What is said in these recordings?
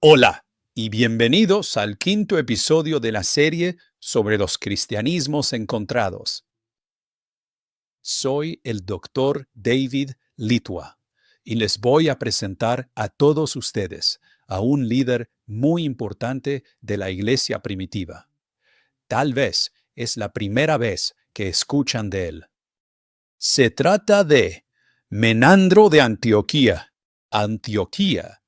Hola y bienvenidos al quinto episodio de la serie sobre los cristianismos encontrados. Soy el doctor David Litua y les voy a presentar a todos ustedes a un líder muy importante de la iglesia primitiva. Tal vez es la primera vez que escuchan de él. Se trata de Menandro de Antioquía. Antioquía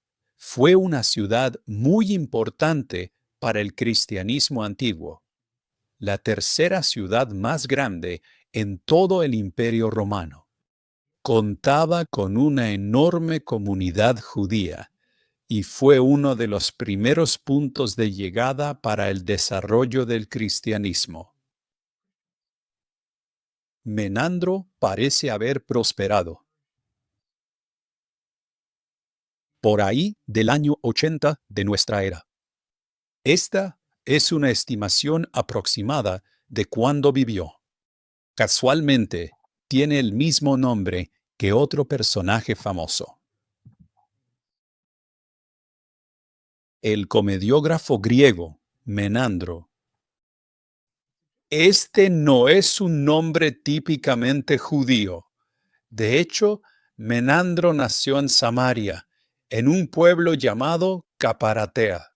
fue una ciudad muy importante para el cristianismo antiguo, la tercera ciudad más grande en todo el Imperio Romano. Contaba con una enorme comunidad judía y fue uno de los primeros puntos de llegada para el desarrollo del cristianismo. Menandro parece haber prosperado. Por ahí del año 80 de nuestra era. Esta es una estimación aproximada de cuándo vivió. Casualmente, tiene el mismo nombre que otro personaje famoso. El comediógrafo griego, Menandro. Este no es un nombre típicamente judío. De hecho, Menandro nació en Samaria, en un pueblo llamado Caparatea.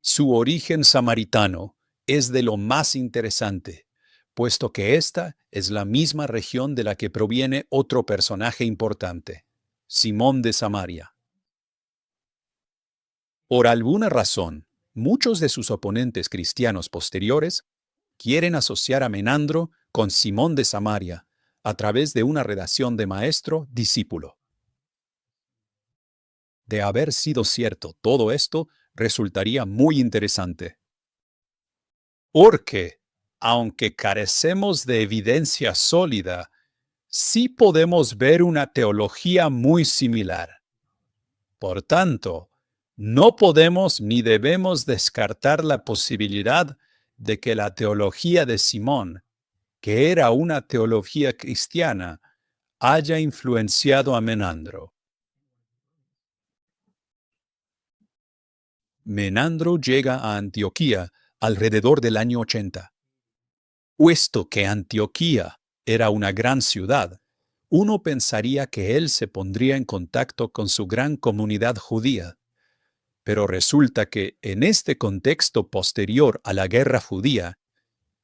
Su origen samaritano es de lo más interesante, puesto que esta es la misma región de la que proviene otro personaje importante, Simón de Samaria. Por alguna razón, muchos de sus oponentes cristianos posteriores quieren asociar a Menandro con Simón de Samaria a través de una relación de maestro-discípulo. De haber sido cierto todo esto, resultaría muy interesante. Porque, aunque carecemos de evidencia sólida, sí podemos ver una teología muy similar. Por tanto, no podemos ni debemos descartar la posibilidad de que la teología de Simón, que era una teología cristiana, haya influenciado a Menandro. Menandro llega a Antioquía alrededor del año 80. Puesto que Antioquía era una gran ciudad, uno pensaría que él se pondría en contacto con su gran comunidad judía. Pero resulta que en este contexto posterior a la guerra judía,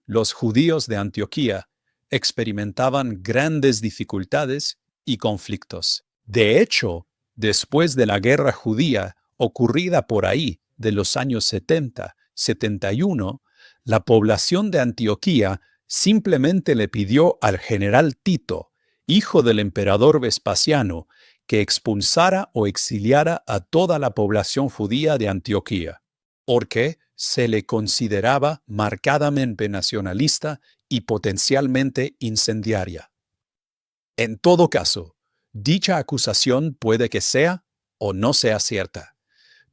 los judíos de Antioquía experimentaban grandes dificultades y conflictos. De hecho, después de la guerra judía ocurrida por ahí de los años 70, 71, la población de Antioquía simplemente le pidió al general Tito, hijo del emperador Vespasiano, que expulsara o exiliara a toda la población judía de Antioquía, porque se le consideraba marcadamente nacionalista y potencialmente incendiaria. En todo caso, dicha acusación puede que sea o no sea cierta,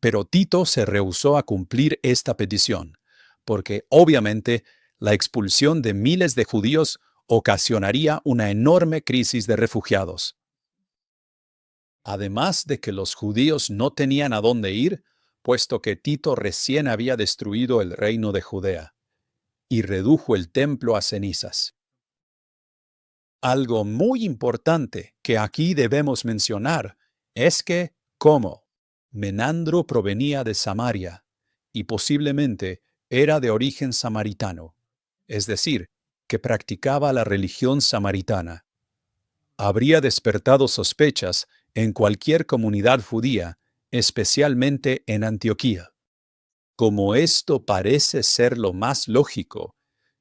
pero Tito se rehusó a cumplir esta petición, porque obviamente la expulsión de miles de judíos ocasionaría una enorme crisis de refugiados. Además de que los judíos no tenían a dónde ir, puesto que Tito recién había destruido el reino de Judea y redujo el templo a cenizas. Algo muy importante que aquí debemos mencionar es que, como Menandro provenía de Samaria y posiblemente era de origen samaritano, es decir, que practicaba la religión samaritana, habría despertado sospechas en cualquier comunidad judía, especialmente en Antioquía. Como esto parece ser lo más lógico,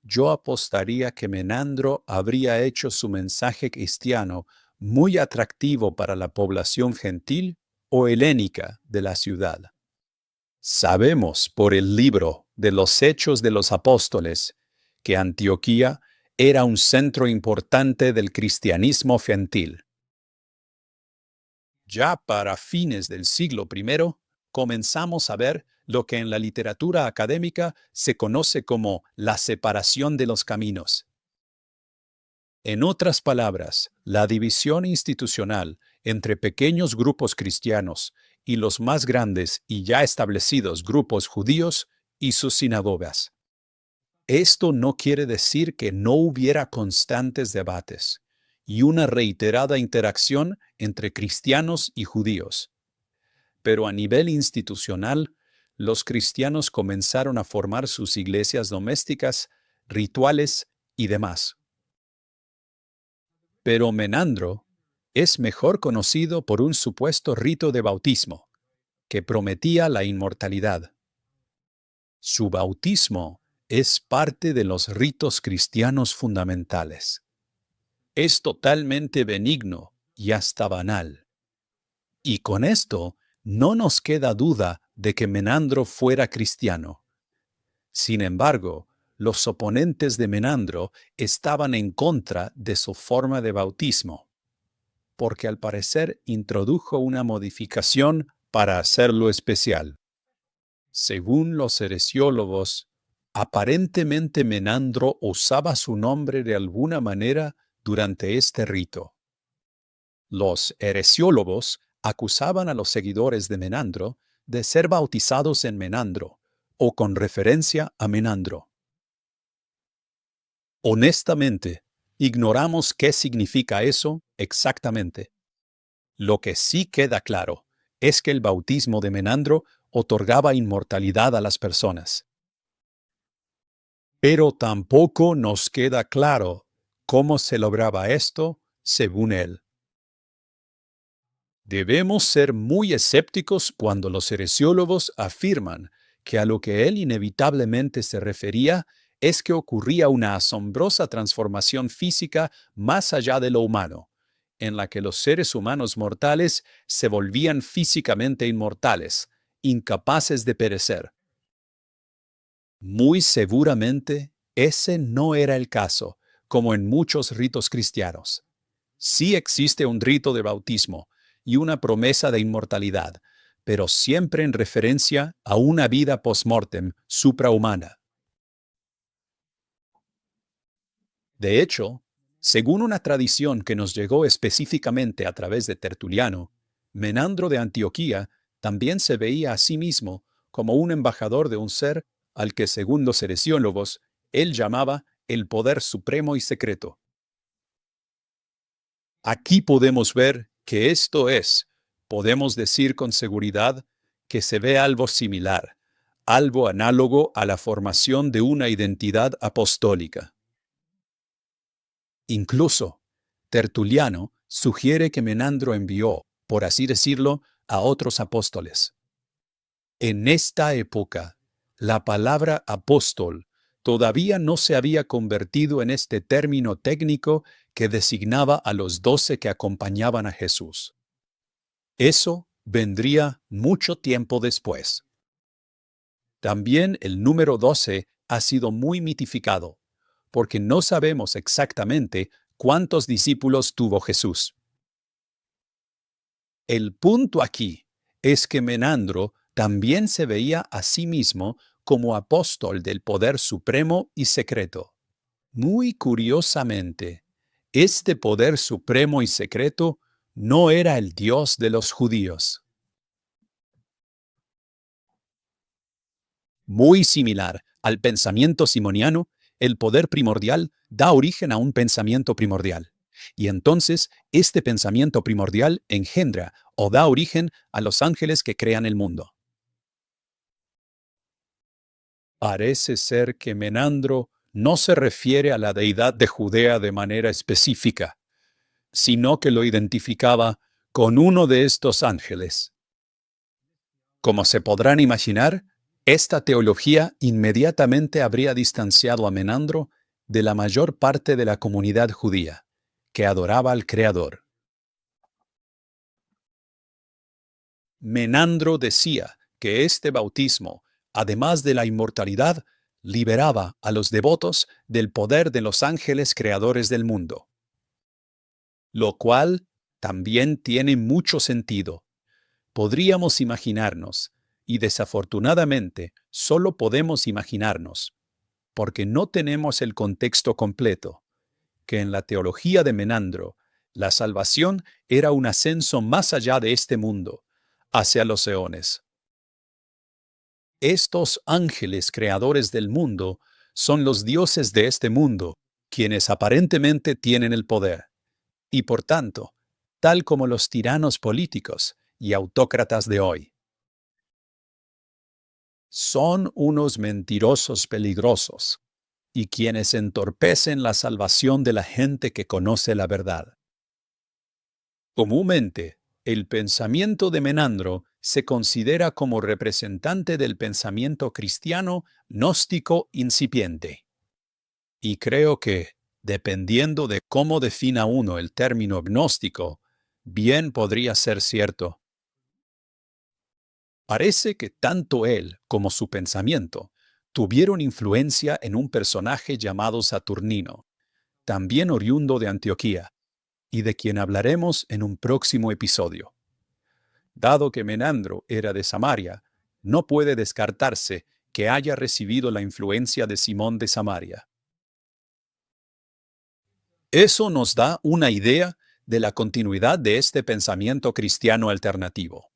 yo apostaría que Menandro habría hecho su mensaje cristiano muy atractivo para la población gentil o helénica de la ciudad. Sabemos por el libro de los Hechos de los Apóstoles que Antioquía era un centro importante del cristianismo gentil. Ya para fines del siglo I, comenzamos a ver lo que en la literatura académica se conoce como la separación de los caminos. En otras palabras, la división institucional entre pequeños grupos cristianos y los más grandes y ya establecidos grupos judíos y sus sinagogas. Esto no quiere decir que no hubiera constantes debates y una reiterada interacción entre cristianos y judíos. Pero a nivel institucional, los cristianos comenzaron a formar sus iglesias domésticas, rituales y demás. Pero Menandro es mejor conocido por un supuesto rito de bautismo, que prometía la inmortalidad. Su bautismo es parte de los ritos cristianos fundamentales. Es totalmente benigno y hasta banal. Y con esto no nos queda duda de que Menandro fuera cristiano. Sin embargo, los oponentes de Menandro estaban en contra de su forma de bautismo, porque al parecer introdujo una modificación para hacerlo especial. Según los heresiólogos, aparentemente Menandro usaba su nombre de alguna manera durante este rito. Los heresiólogos acusaban a los seguidores de Menandro de ser bautizados en Menandro o con referencia a Menandro. Honestamente, ignoramos qué significa eso exactamente. Lo que sí queda claro es que el bautismo de Menandro otorgaba inmortalidad a las personas. Pero tampoco nos queda claro cómo se lograba esto según él. Debemos ser muy escépticos cuando los heresiólogos afirman que a lo que él inevitablemente se refería es que ocurría una asombrosa transformación física más allá de lo humano, en la que los seres humanos mortales se volvían físicamente inmortales, incapaces de perecer. Muy seguramente, ese no era el caso, como en muchos ritos cristianos. Sí existe un rito de bautismo y una promesa de inmortalidad, pero siempre en referencia a una vida post-mortem suprahumana. De hecho, según una tradición que nos llegó específicamente a través de Tertuliano, Menandro de Antioquía también se veía a sí mismo como un embajador de un ser al que, según los heresiólogos, él llamaba el poder supremo y secreto. Aquí podemos ver que podemos decir con seguridad, que se ve algo similar, algo análogo a la formación de una identidad apostólica. Incluso, Tertuliano sugiere que Menandro envió, por así decirlo, a otros apóstoles. En esta época, la palabra apóstol todavía no se había convertido en este término técnico que designaba a los 12 que acompañaban a Jesús. Eso vendría mucho tiempo después. También el número 12 ha sido muy mitificado, porque no sabemos exactamente cuántos discípulos tuvo Jesús. El punto aquí es que Menandro también se veía a sí mismo como apóstol del poder supremo y secreto. Muy curiosamente, este poder supremo y secreto no era el Dios de los judíos. Muy similar al pensamiento simoniano, el poder primordial da origen a un pensamiento primordial. Y entonces, este pensamiento primordial engendra o da origen a los ángeles que crean el mundo. Parece ser que Menandro no se refiere a la deidad de Judea de manera específica, sino que lo identificaba con uno de estos ángeles. Como se podrán imaginar, esta teología inmediatamente habría distanciado a Menandro de la mayor parte de la comunidad judía, que adoraba al Creador. Menandro decía que este bautismo, además de la inmortalidad, liberaba a los devotos del poder de los ángeles creadores del mundo. Lo cual también tiene mucho sentido. Podríamos imaginarnos, y desafortunadamente solo podemos imaginarnos, porque no tenemos el contexto completo, que en la teología de Menandro, la salvación era un ascenso más allá de este mundo, hacia los eones. Estos ángeles creadores del mundo son los dioses de este mundo, quienes aparentemente tienen el poder, y por tanto, tal como los tiranos políticos y autócratas de hoy. Son unos mentirosos peligrosos, y quienes entorpecen la salvación de la gente que conoce la verdad. Comúnmente, el pensamiento de Menandro se considera como representante del pensamiento cristiano gnóstico incipiente. Y creo que, dependiendo de cómo defina uno el término gnóstico, bien podría ser cierto. Parece que tanto él como su pensamiento tuvieron influencia en un personaje llamado Saturnino, también oriundo de Antioquía, y de quien hablaremos en un próximo episodio. Dado que Menandro era de Samaria, no puede descartarse que haya recibido la influencia de Simón de Samaria. Eso nos da una idea de la continuidad de este pensamiento cristiano alternativo.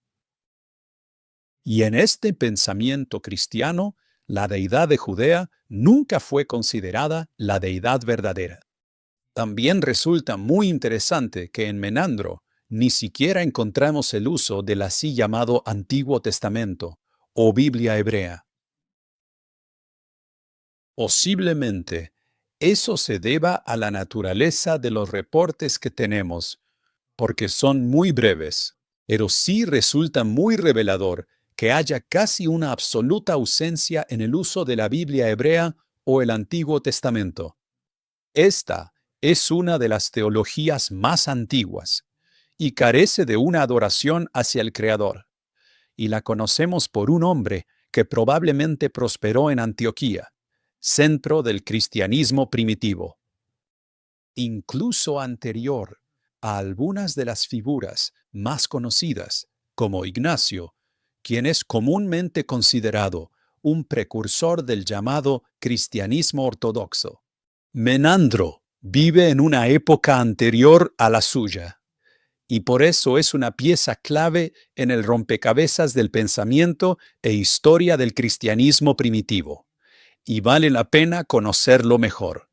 Y en este pensamiento cristiano, la deidad de Judea nunca fue considerada la deidad verdadera. También resulta muy interesante que en Menandro ni siquiera encontramos el uso del así llamado Antiguo Testamento o Biblia hebrea. Posiblemente eso se deba a la naturaleza de los reportes que tenemos, porque son muy breves, pero sí resulta muy revelador que haya casi una absoluta ausencia en el uso de la Biblia hebrea o el Antiguo Testamento. Esta es una de las teologías más antiguas y carece de una adoración hacia el Creador, y la conocemos por un hombre que probablemente prosperó en Antioquía, centro del cristianismo primitivo. Incluso anterior a algunas de las figuras más conocidas, como Ignacio, quien es comúnmente considerado un precursor del llamado cristianismo ortodoxo. Menandro vive en una época anterior a la suya, y por eso es una pieza clave en el rompecabezas del pensamiento e historia del cristianismo primitivo, y vale la pena conocerlo mejor.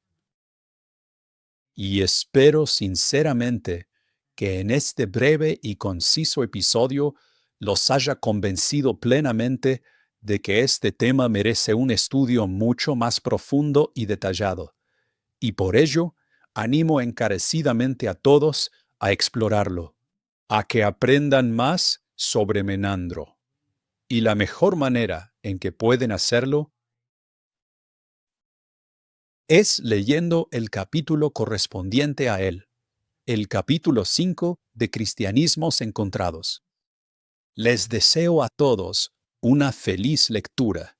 Y espero sinceramente que en este breve y conciso episodio los haya convencido plenamente de que este tema merece un estudio mucho más profundo y detallado, y por ello animo encarecidamente a todos a explorarlo, a que aprendan más sobre Menandro. Y la mejor manera en que pueden hacerlo es leyendo el capítulo correspondiente a él, el capítulo 5 de Cristianismos Encontrados. Les deseo a todos una feliz lectura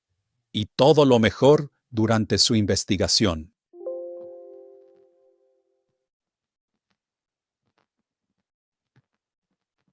y todo lo mejor durante su investigación.